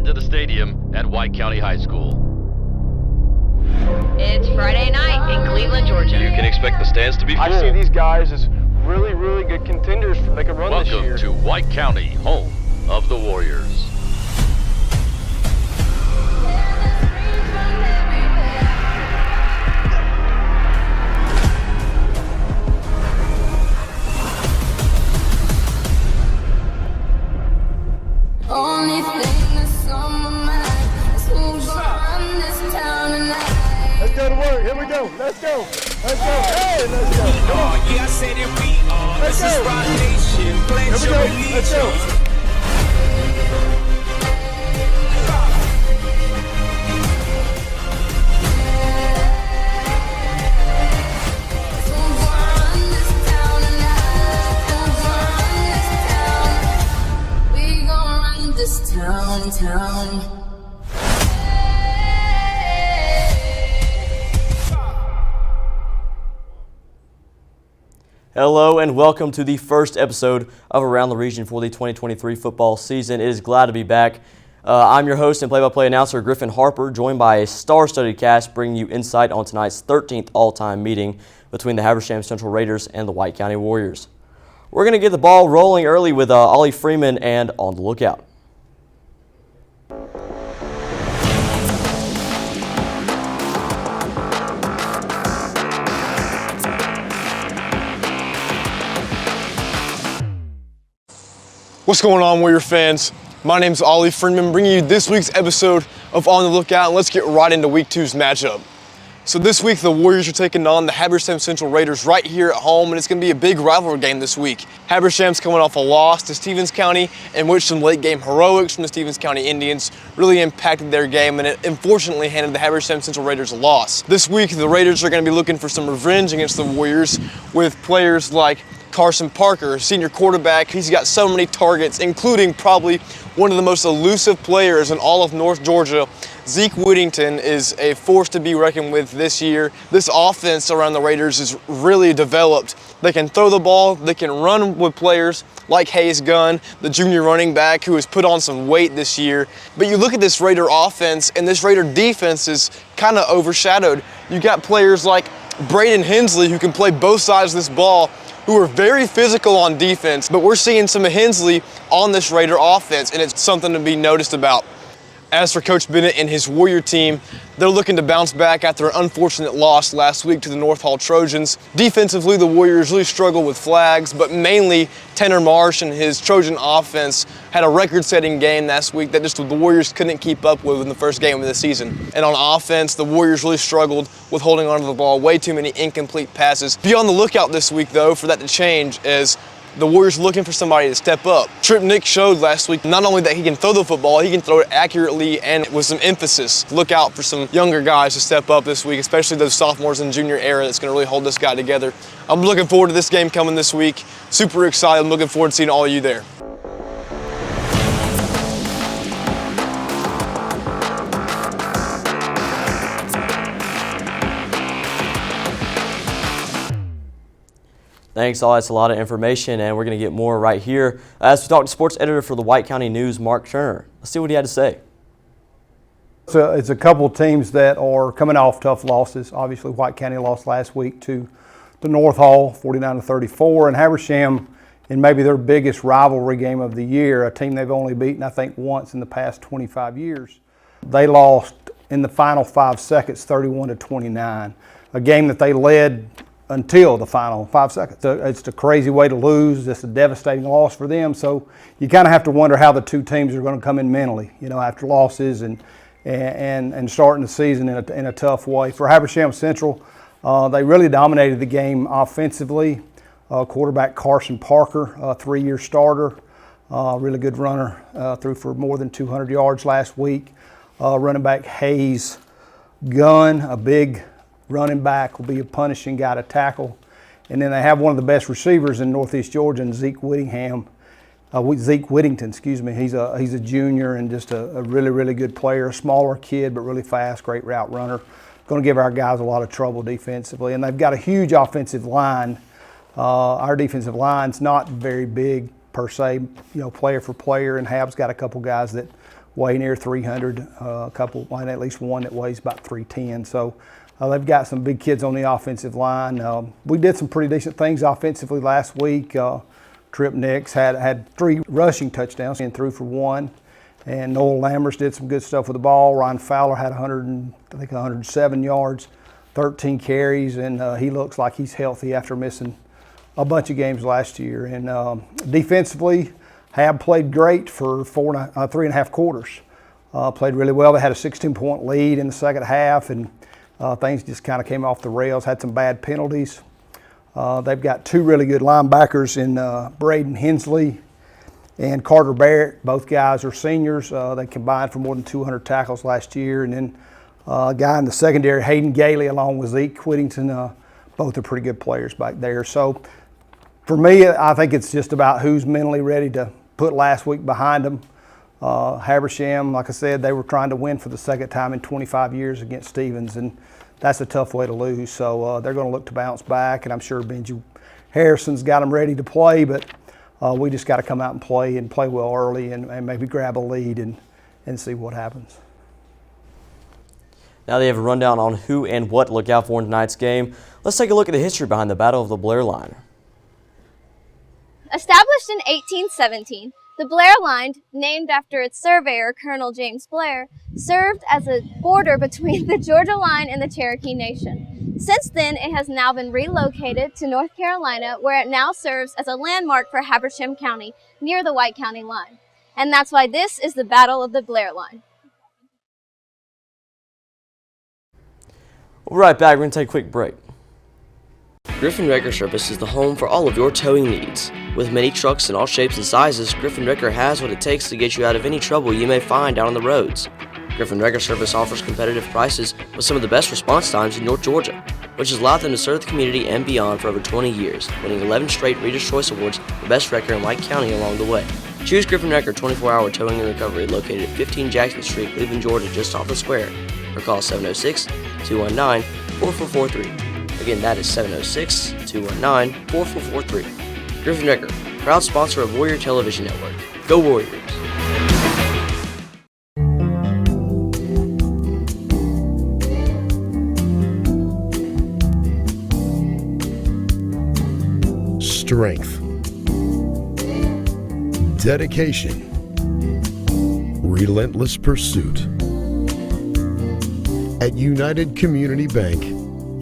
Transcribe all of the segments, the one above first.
head to the stadium at White County High School. It's Friday night in Cleveland, Georgia. You can expect the stands to be full. I see these guys as really, really good contenders to make a run this year. Welcome to White County, home of the Warriors. Only thing that's on my mind is who's gonna run this town tonight. Let's go to work. Here we go. Let's go. Let's go. Hey, let's go. Come on. Yeah, I said that we are. Let's This is go. Rock Nation. Pledge Here we your go. Let's go. allegiance. Who's gonna run this town tonight? Who's gonna run this town? We gonna run this town. Hello and welcome to the first episode of Around the Region for the 2023 football season. It is glad to be back. I'm your host and play-by-play announcer Griffin Harper, joined by a star-studded cast bringing you insight on tonight's 13th all-time meeting between the Habersham Central Raiders and the White County Warriors. We're going to get the ball rolling early with Ollie Freeman and On the Lookout. What's going on, Warrior fans? My name's Ollie Freeman, bringing you this week's episode of On the Lookout, and let's get right into Week 2's matchup. So this week, the Warriors are taking on the Habersham Central Raiders right here at home, and it's going to be a big rivalry game this week. Habersham's coming off a loss to Stevens County, in which some late-game heroics from the Stevens County Indians really impacted their game, and it unfortunately handed the Habersham Central Raiders a loss. This week, the Raiders are going to be looking for some revenge against the Warriors with players like Carson Parker, senior quarterback. He's got so many targets, including probably one of the most elusive players in all of North Georgia. Zeke Whittington is a force to be reckoned with this year. This offense around the Raiders is really developed. They can throw the ball, they can run with players like Hayes Gunn, the junior running back who has put on some weight this year. But you look at this Raider offense, and this Raider defense is kind of overshadowed. You got players like Braden Hensley who can play both sides of this ball, who are very physical on defense, but we're seeing some of Hensley on this Raider offense, and it's something to be noticed about. As for Coach Bennett and his Warrior team, they're looking to bounce back after an unfortunate loss last week to the North Hall Trojans. Defensively, the Warriors really struggled with flags, but mainly Tanner Marsh and his Trojan offense had a record-setting game last week that just the Warriors couldn't keep up with in the first game of the season. And on offense, the Warriors really struggled with holding onto the ball, way too many incomplete passes. Be on the lookout this week, though, for that to change as the Warriors are looking for somebody to step up. Trip Nick showed last week not only that he can throw the football, he can throw it accurately and with some emphasis. Look out for some younger guys to step up this week, especially those sophomores in junior era that's going to really hold this guy together. I'm looking forward to this game coming this week. Super excited. I'm looking forward to seeing all of you there. Thanks, all. That's a lot of information, and we're going to get more right here as we talk to sports editor for the White County News, Mark Turner. Let's see what he had to say. It's a couple of teams that are coming off tough losses. Obviously, White County lost last week to the North Hall, 49-34, and Habersham in maybe their biggest rivalry game of the year, a team they've only beaten, I think, once in the past 25 years. They lost in the final 5 seconds, 31-29, a game that they led until the final 5 seconds. It's a crazy way to lose. It's a devastating loss for them. So you kind of have to wonder how the two teams are going to come in mentally, after losses and starting the season in a tough way. For Habersham Central, they really dominated the game offensively. Quarterback Carson Parker, a 3-year starter, really good runner, threw for more than 200 yards last week. Running back Hayes Gunn, a big running back, will be a punishing guy to tackle. And then they have one of the best receivers in Northeast Georgia, and Zeke Whittington, excuse me. He's a junior and just a really, really good player, a smaller kid, but really fast, great route runner. Going to give our guys a lot of trouble defensively. And they've got a huge offensive line. Our defensive line's not very big per se, player for player, and Hab's got a couple guys that weigh near 300, at least one that weighs about 310. So they've got some big kids on the offensive line. We did some pretty decent things offensively last week. Trip Nix had 3 rushing touchdowns and threw for 1. And Noel Lammers did some good stuff with the ball. Ryan Fowler had 107 yards, 13 carries, and he looks like he's healthy after missing a bunch of games last year. And defensively, Hab played great for 3.5 quarters. Played really well. They had a 16-point lead in the second half, and things just kind of came off the rails, had some bad penalties. They've got 2 really good linebackers in Braden Hensley and Carter Barrett. Both guys are seniors. They combined for more than 200 tackles last year. And then a guy in the secondary, Hayden Gailey, along with Zeke Whittington, both are pretty good players back there. So for me, I think it's just about who's mentally ready to put last week behind them. Habersham, like I said, they were trying to win for the second time in 25 years against Stevens, and that's a tough way to lose. So they're going to look to bounce back, and I'm sure Benji Harrison's got them ready to play, but we just got to come out and play well early and maybe grab a lead and see what happens. Now they have a rundown on who and what to look out for in tonight's game. Let's take a look at the history behind the Battle of the Blair Line. Established in 1817, the Blair Line, named after its surveyor, Colonel James Blair, served as a border between the Georgia line and the Cherokee Nation. Since then, it has now been relocated to North Carolina, where it now serves as a landmark for Habersham County, near the White County line. And that's why this is the Battle of the Blair Line. We'll be right back. We're going to take a quick break. Griffin Wrecker Service is the home for all of your towing needs. With many trucks in all shapes and sizes, Griffin Wrecker has what it takes to get you out of any trouble you may find out on the roads. Griffin Wrecker Service offers competitive prices with some of the best response times in North Georgia, which has allowed them to serve the community and beyond for over 20 years, winning 11 straight Reader's Choice Awards for Best Wrecker in White County along the way. Choose Griffin Wrecker 24-hour towing and recovery located at 15 Jackson Street, Cleveland, Georgia, just off the square, or call 706-219-4443. Again, that is 706-219-4443. Griffin Wrecker, proud sponsor of Warrior Television Network. Go Warriors! Strength, dedication, relentless pursuit. At United Community Bank,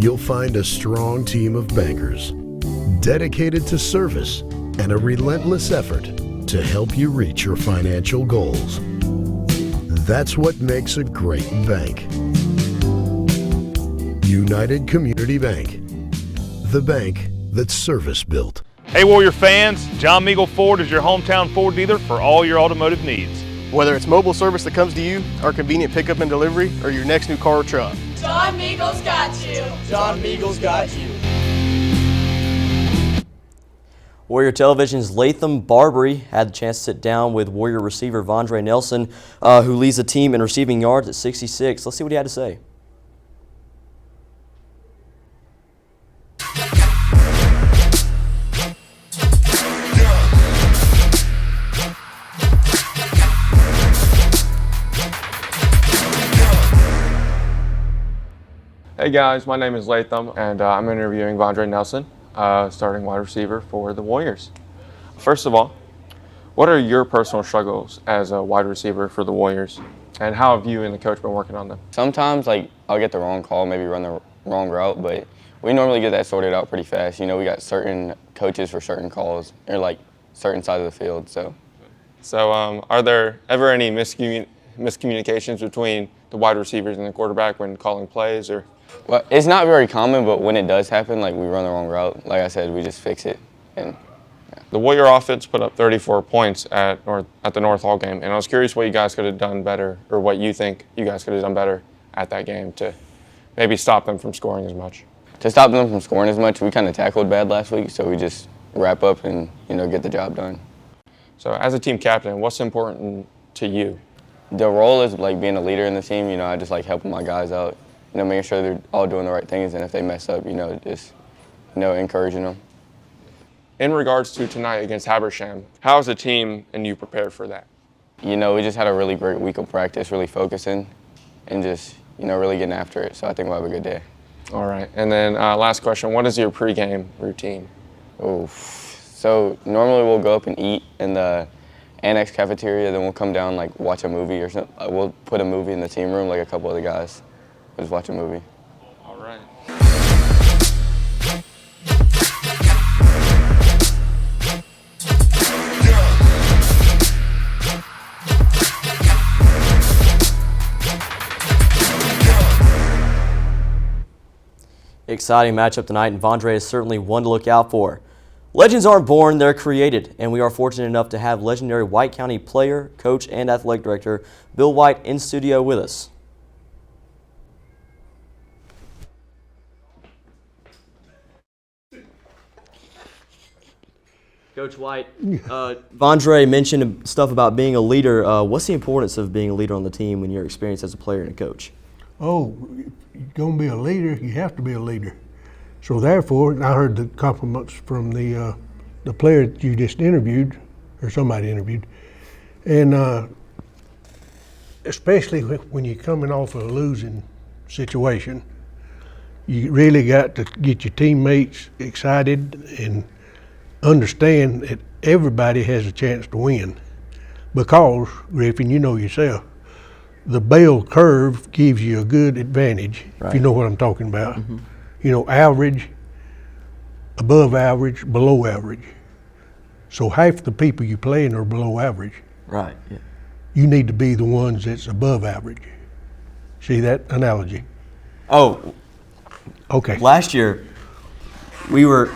you'll find a strong team of bankers dedicated to service and a relentless effort to help you reach your financial goals. That's what makes a great bank. United Community Bank, the bank that's service built. Hey Warrior fans, John Meagle Ford is your hometown Ford dealer for all your automotive needs. Whether it's mobile service that comes to you, our convenient pickup and delivery, or your next new car or truck. John Meagle's got you. John Meagle's got you. Warrior Television's Latham Barbary had the chance to sit down with Warrior receiver Vondre Nelson, who leads the team in receiving yards at 66. Let's see what he had to say. Hey guys, my name is Latham, and I'm interviewing Vondre Nelson, starting wide receiver for the Warriors. First of all, what are your personal struggles as a wide receiver for the Warriors, and how have you and the coach been working on them? Sometimes, I'll get the wrong call, maybe run the wrong route, but we normally get that sorted out pretty fast. You know, we got certain coaches for certain calls, or certain sides of the field. So, are there ever any miscommunications between the wide receivers and the quarterback when calling plays, or? Well, it's not very common, but when it does happen, we run the wrong route, like I said, we just fix it. And yeah. The Warrior offense put up 34 points at the North Hall game, and I was curious what you guys could have done better, or what you think you guys could have done better at that game to maybe stop them from scoring as much. To stop them from scoring as much, we kind of tackled bad last week, so we just wrap up and get the job done. So as a team captain, what's important to you? The role is being a leader in the team. I just like helping my guys out. Making sure they're all doing the right things, and if they mess up, just encouraging them. In regards to tonight against Habersham, how is the team and you prepared for that? We just had a really great week of practice, really focusing, and just, really getting after it. So I think we'll have a good day. All right. And then last question, what is your pregame routine? So normally we'll go up and eat in the annex cafeteria, then we'll come down, watch a movie or something. We'll put a movie in the team room, like a couple other guys. We'll just watch a movie. All right. Exciting matchup tonight, and Vondre is certainly one to look out for. Legends aren't born, they're created, and we are fortunate enough to have legendary White County player, coach, and athletic director Bill White in studio with us. Coach White, Vondre mentioned stuff about being a leader. What's the importance of being a leader on the team in your experience as a player and a coach? Oh, you're going to be a leader, you have to be a leader. So therefore, I heard the compliments from the player that you just interviewed, or somebody interviewed, and especially when you're coming off a losing situation, you really got to get your teammates excited and understand that everybody has a chance to win. Because, Griffin, you know yourself, the bell curve gives you a good advantage, if you know what I'm talking about. Mm-hmm. Average, above average, below average. So half the people you playing are below average. Right, yeah. You need to be the ones that's above average. See that analogy? Oh. Okay. Last year, we were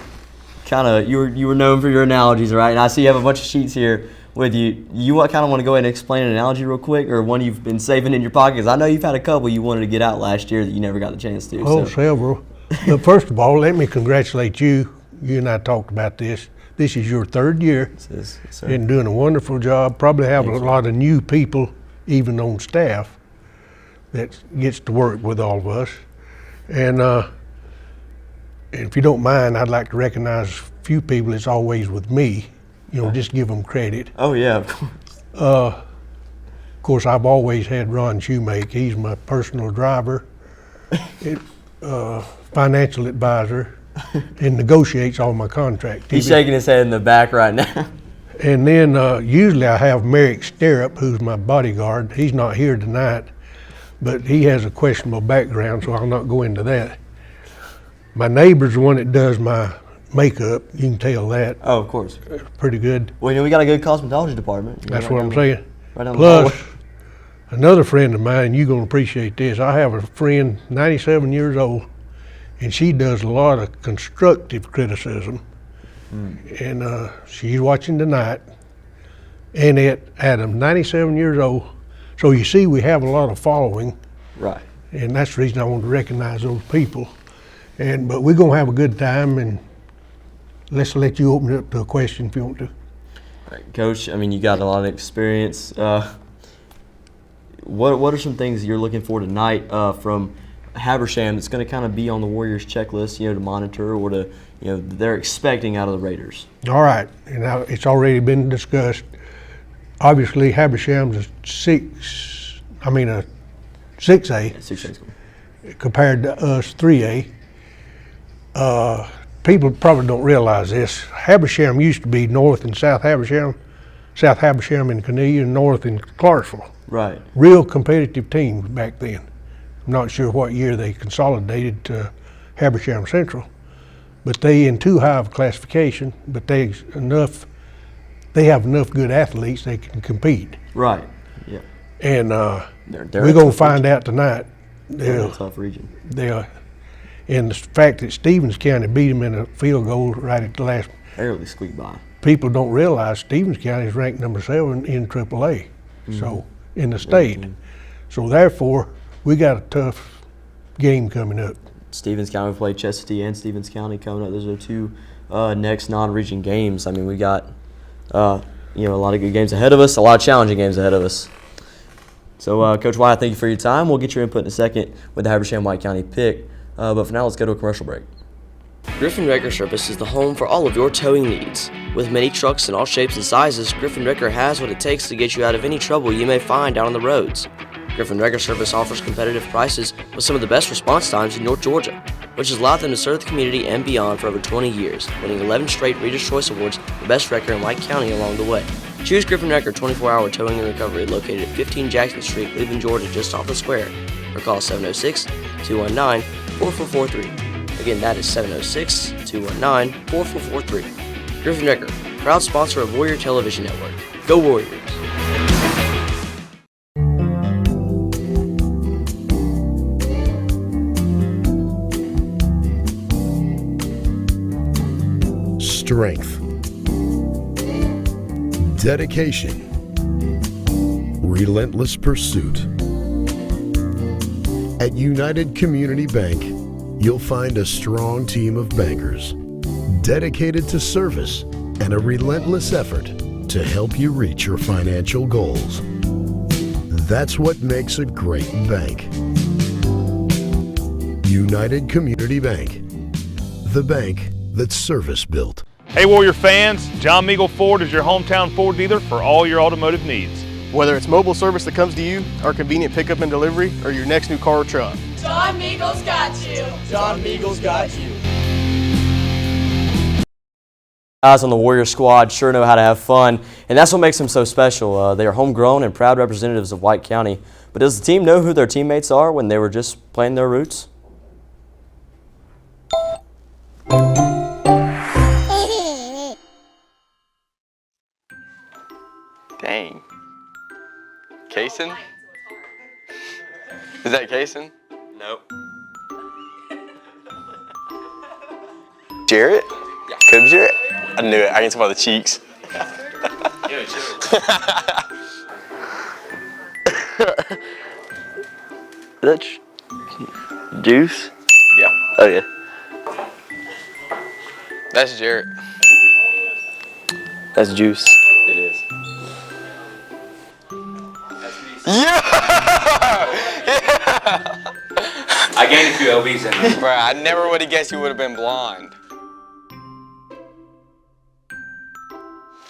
you were known for your analogies, right? And I see you have a bunch of sheets here with you. You want to go ahead and explain an analogy real quick, or one you've been saving in your pocket? Because I know you've had a couple you wanted to get out last year that you never got the chance to. Oh, several. But first of all, let me congratulate you. You and I talked about this. This is your third year. Yes, sir. And doing a wonderful job. Probably have a lot of new people, even on staff, that gets to work with all of us. And if you don't mind, I'd like to recognize a few people that's always with me. Just give them credit. Oh, yeah, of course. Of course, I've always had Ron Shoemake. He's my personal driver, financial advisor, and negotiates all my contracts. He's shaking his head in the back right now. And then usually I have Merrick Stirrup, who's my bodyguard. He's not here tonight, but he has a questionable background, so I'll not go into that. My neighbor's the one that does my makeup. You can tell that. Oh, of course. Pretty good. Well, we got a good cosmetology department. That's what I'm saying. Right down Plus, the hallway. Another friend of mine, and you're going to appreciate this, I have a friend, 97 years old, and she does a lot of constructive criticism. And she's watching tonight. Annette Adams, 97 years old. So you see, we have a lot of following. Right. And that's the reason I want to recognize those people. But we're going to have a good time, and let's let you open it up to a question if you want to. Right, Coach, you got a lot of experience. What are some things you're looking for tonight from Habersham that's going to kind of be on the Warriors checklist, to monitor or to, they're expecting out of the Raiders? All right, and now it's already been discussed. Obviously, Habersham's a 6A. Yeah, 6A school. Compared to us, 3A. People probably don't realize this. Habersham used to be North and South Habersham, South Habersham and Cornelia, and North and Clarksville. Right. Real competitive teams back then. I'm not sure what year they consolidated to Habersham Central, but they in too high of classification, but they have enough good athletes they can compete. Right. Yeah. And we're going to find out tonight. They're a tough region. They are. And the fact that Stevens County beat them in a field goal right at the last. Barely squeaked by. People don't realize Stevens County is ranked number 7 in AAA, so in the state. So therefore, we got a tough game coming up. Stevens County, we play Chestatee and Stevens County coming up. Those are two next non-region games. We got a lot of good games ahead of us, a lot of challenging games ahead of us. So, Coach Wyatt, thank you for your time. We'll get your input in a second with the Habersham White County pick. But for now, let's go to a commercial break. Griffin Wrecker Service is the home for all of your towing needs. With many trucks in all shapes and sizes, Griffin Wrecker has what it takes to get you out of any trouble you may find out on the roads. Griffin Wrecker Service offers competitive prices with some of the best response times in North Georgia, which has allowed them to serve the community and beyond for over 20 years, winning 11 straight Reader's Choice Awards for Best Wrecker in White County along the way. Choose Griffin Wrecker 24-hour towing and recovery located at 15 Jackson Street, Cleveland, Georgia, just off the square, or call 706-219-4443. Again, that is 706-219-4443. Griffin Wrecker, proud sponsor of Warrior Television Network. Go Warriors! Strength, dedication, relentless pursuit. At United Community Bank, you'll find a strong team of bankers dedicated to service and a relentless effort to help you reach your financial goals. That's what makes a great bank. United Community Bank, the bank that's service built. Hey Warrior fans, John Meagle Ford is your hometown Ford dealer for all your automotive needs. Whether it's mobile service that comes to you, our convenient pickup and delivery, or your next new car or truck. John Meagle's got you. John Meagle's got you. Guys on the Warrior squad sure know how to have fun, and that's what makes them so special. They are homegrown and proud representatives of White County. But does the team know who their teammates are when they were just playing their roots? Dang. Kaysen? Is that Kaysen? Nope. Jarrett? Yeah. Could be Jarrett. I knew it. I can tell by the cheeks. That's Juice? Yeah. Oh, yeah. That's Jarrett. That's Juice. It is. Yeah! I gained a few LBs in there. Bro, I never would have guessed you would have been blonde.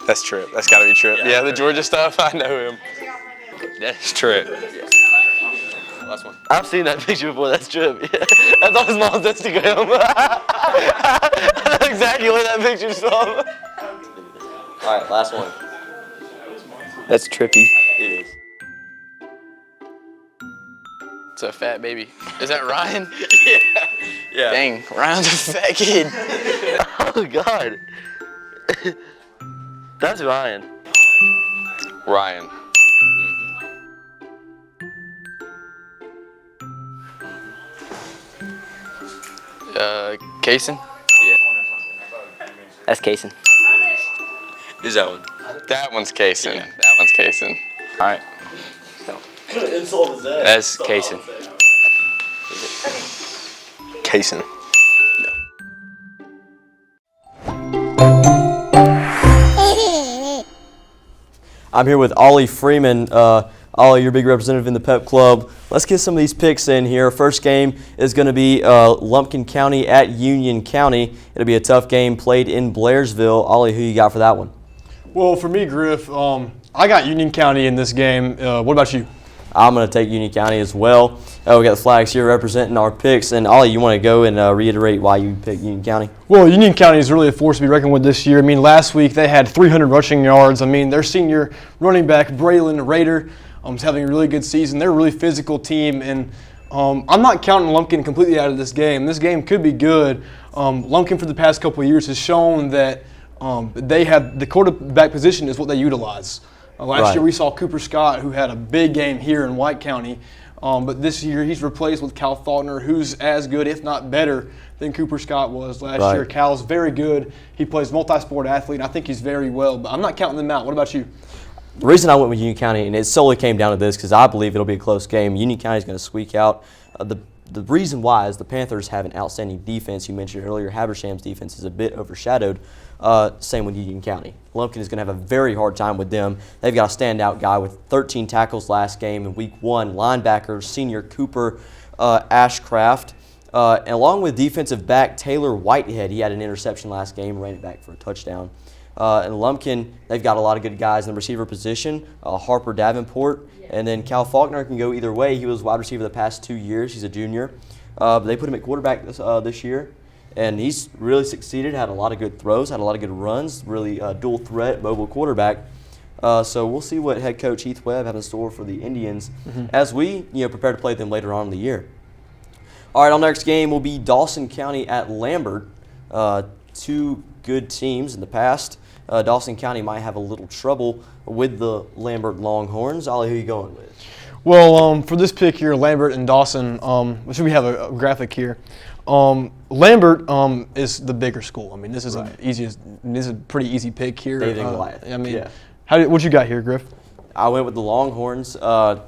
That's Trip. That's got to be Trip. Yeah, the Georgia stuff, I know him. That's Trip. Last one. I've seen that picture before. That's Trip. Yeah. That's on his mom's Instagram. That's exactly what that picture's from. All right, last one. That's Trippy. It is. It's a fat baby. Is that Ryan? Yeah. Dang, Ryan's a fat kid. Oh, God. That's Ryan. Ryan. Kaysen? Yeah. That's Kaysen. Who's that one? That one's Kaysen. Yeah. That one's Kaysen. All right. What kind of insult is that? That's Kaysen. Kaysen. I'm here with Ollie Freeman. Ollie, you're a big representative in the Pep Club. Let's get some of these picks in here. First game is going to be Lumpkin County at Union County. It'll be a tough game played in Blairsville. Ollie, who you got for that one? Well, for me, Griff, I got Union County in this game. What about you? I'm going to take Union County as well. We got the flags here representing our picks. And Ollie, you want to go and reiterate why you picked Union County? Well, Union County is really a force to be reckoned with this year. I mean, last week they had 300 rushing yards. I mean, their senior running back, Braylon Rader, is having a really good season. They're a really physical team. And I'm not counting Lumpkin completely out of this game. This game could be good. Lumpkin for the past couple of years has shown that they have the quarterback position is what they utilize. Last year we saw Cooper Scott, who had a big game here in White County. But this year he's replaced with Cal Faulkner, who's as good, if not better, than Cooper Scott was last year. Cal's very good. He plays multi-sport athlete, and I think he's very well. But I'm not counting them out. What about you? The reason I went with Union County, and it solely came down to this, because I believe it'll be a close game. Union County is going to squeak out. The reason why is the Panthers have an outstanding defense. You mentioned earlier Habersham's defense is a bit overshadowed. Same with Union County. Lumpkin is going to have a very hard time with them. They've got a standout guy with 13 tackles last game in week 1, linebacker, senior Cooper Ashcraft. And along with defensive back Taylor Whitehead, he had an interception last game, ran it back for a touchdown. And Lumpkin, they've got a lot of good guys in the receiver position. Harper Davenport, and then Cal Faulkner can go either way. He was wide receiver the past 2 years. He's a junior. But they put him at quarterback this year, and he's really succeeded, had a lot of good throws, had a lot of good runs, really dual threat, mobile quarterback. So we'll see what head coach Heath Webb has in store for the Indians as we prepare to play them later on in the year. All right, our next game will be Dawson County at Lambert. Two good teams in the past. Dawson County might have a little trouble with the Lambert Longhorns. Ollie, who are you going with? Well, for this pick here, Lambert and Dawson, we have a graphic here. Lambert is the bigger school. I mean, this is this is a pretty easy pick here. David and Goliath. I mean, what you got here, Griff? I went with the Longhorns.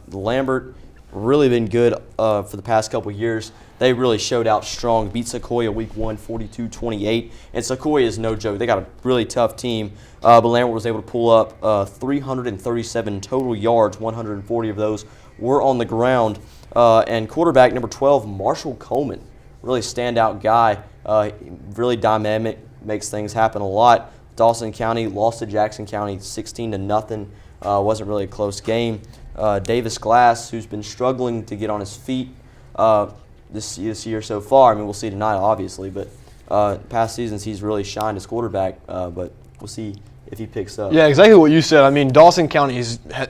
Lambert really been good for the past couple of years. They really showed out strong, beat Sequoia week 1, 42-28. And Sequoia is no joke. They got a really tough team. But Lambert was able to pull up 337 total yards. 140 of those were on the ground. And quarterback number 12, Marshall Coleman, really standout guy. Really dynamic, makes things happen a lot. Dawson County lost to Jackson County 16-0. Wasn't really a close game. Davis Glass, who's been struggling to get on his feet this year so far. I mean, we'll see tonight, obviously, but past seasons he's really shined as quarterback. But we'll see if he picks up. Yeah, exactly what you said. I mean, Dawson County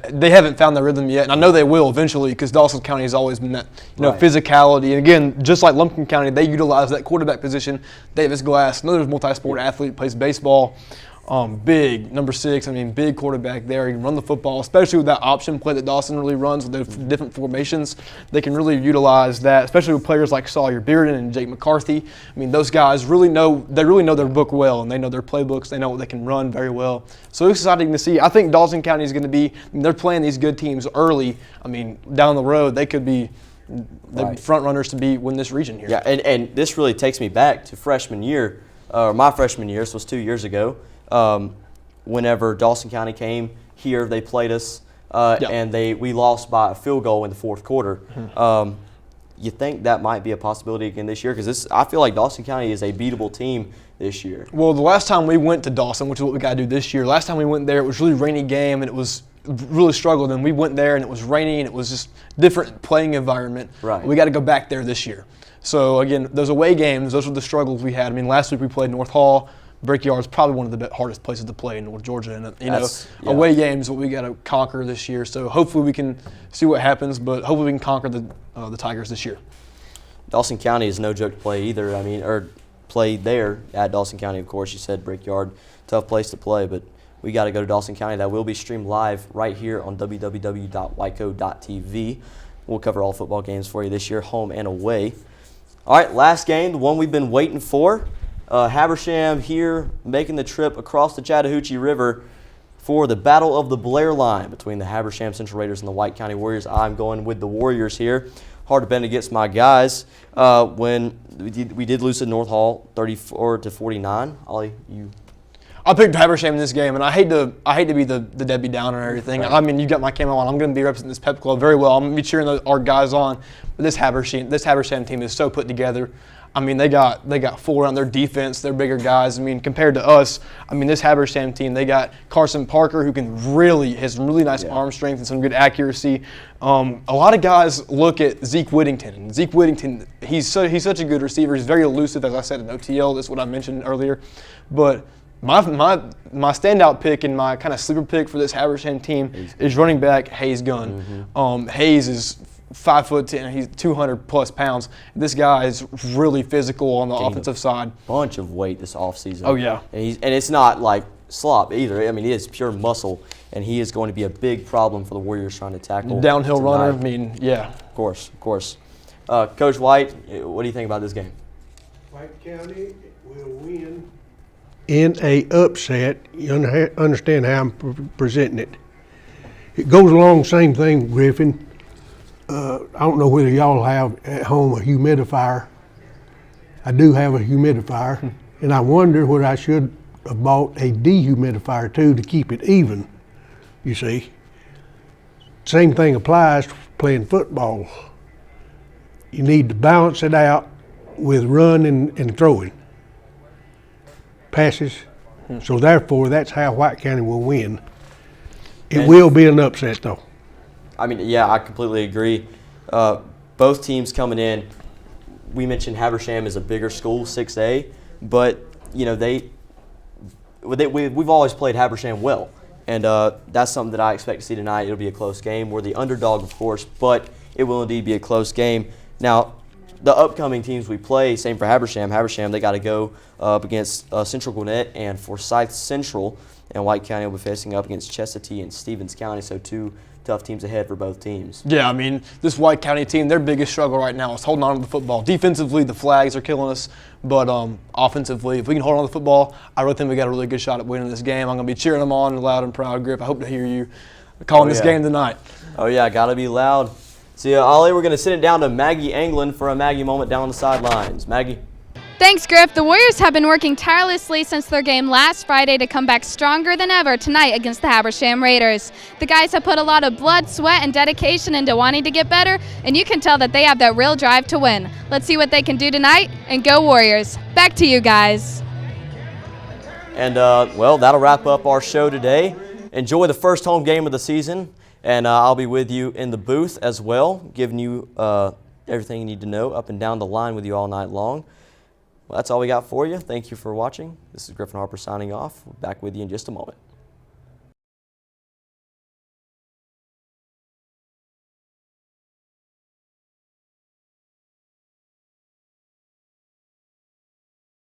they haven't found their rhythm yet, and I know they will eventually because Dawson County has always been that physicality. And again, just like Lumpkin County, they utilize that quarterback position. Davis Glass, another multi-sport athlete, plays baseball. Big, number 6, I mean, big quarterback there. He can run the football, especially with that option play that Dawson really runs with the different formations. They can really utilize that, especially with players like Sawyer Bearden and Jake McCarthy. I mean, those guys really know their book well, and they know their playbooks. They know what they can run very well. So it's exciting to see. I think Dawson County is going to be, they're playing these good teams early. I mean, down the road, they could be the front runners to win this region here. Yeah, and this really takes me back to freshman year, my freshman year. This was 2 years ago. Whenever Dawson County came here, they played us, and we lost by a field goal in the fourth quarter. You think that might be a possibility again this year? Because I feel like Dawson County is a beatable team this year. Well, the last time we went to Dawson, which is what we got to do this year, last time we went there, it was a really rainy game, and it was really struggled. And we went there, and it was rainy, and it was just different playing environment. Right. We got to go back there this year. So, again, those away games, those were the struggles we had. I mean, last week we played North Hall. Brickyard is probably one of the hardest places to play in North Georgia, and away games what we got to conquer this year. So hopefully we can see what happens, but hopefully we can conquer the Tigers this year. Dawson County is no joke to play either. I mean, or play there at Dawson County. Of course, you said Brickyard, tough place to play, but we got to go to Dawson County. That will be streamed live right here on www.wyco.tv. We'll cover all football games for you this year, home and away. All right, last game, the one we've been waiting for. Habersham here making the trip across the Chattahoochee River for the Battle of the Blair Line between the Habersham Central Raiders and the White County Warriors. I'm going with the Warriors here. Hard to bend against my guys. When we did lose to North Hall 34-49. Ollie, you? I picked Habersham in this game, and I hate to be the Debbie Downer and everything. Right. I mean, you got my camo on. I'm going to be representing this pep club very well. I'm going to be cheering our guys on. But this Habersham team is so put together. I mean, they got 4 on their defense. They're bigger guys. I mean, compared to us, I mean, this Habersham team, they got Carson Parker, who has really nice arm strength and some good accuracy. A lot of guys look at Zeke Whittington. Zeke Whittington, he's such a good receiver. He's very elusive, as I said in OTL. That's what I mentioned earlier. But my standout pick and my kind of sleeper pick for this Habersham team is running back Hayes Gunn. Hayes is 5'10", he's 200+ pounds. This guy is really physical on the offensive side. Bunch of weight this offseason. Oh yeah, and it's not like slop either. I mean, it is pure muscle, and he is going to be a big problem for the Warriors trying to tackle. Downhill tonight. runner. I mean, yeah. Of course. Coach White, what do you think about this game? White County will win in a upset. You understand how I'm presenting it. It goes along the same thing, Griffin. I don't know whether y'all have at home a humidifier. I do have a humidifier, and I wonder whether I should have bought a dehumidifier too to keep it even, you see. Same thing applies to playing football. You need to balance it out with run and throwing passes. So therefore, that's how White County will win. It will be an upset, though. I mean, yeah, I completely agree. Both teams coming in, we mentioned Habersham is a bigger school, 6A, but you know we've always played Habersham well, and that's something that I expect to see tonight. It'll be a close game. We're the underdog, of course, but it will indeed be a close game. Now, the upcoming teams we play, same for Habersham. Habersham, they got to go up against Central Gwinnett and Forsyth Central, and White County will be facing up against Chestatee and Stevens County, so two tough teams ahead for both teams. Yeah, I mean, this White County team, their biggest struggle right now is holding on to the football. Defensively, the flags are killing us, but offensively, if we can hold on to the football, I really think we got a really good shot at winning this game. I'm going to be cheering them on loud and proud, Griff. I hope to hear you calling this game tonight. Oh, yeah, got to be loud. So, Ollie, we're going to send it down to Maggie Anglin for a Maggie moment down on the sidelines. Maggie. Thanks, Griff. The Warriors have been working tirelessly since their game last Friday to come back stronger than ever tonight against the Habersham Raiders. The guys have put a lot of blood, sweat, and dedication into wanting to get better, and you can tell that they have that real drive to win. Let's see what they can do tonight, and go Warriors. Back to you guys. And, well, that'll wrap up our show today. Enjoy the first home game of the season, and I'll be with you in the booth as well, giving you everything you need to know up and down the line with you all night long. Well, that's all we got for you. Thank you for watching. This is Griffin Harper signing off. We're back with you in just a moment.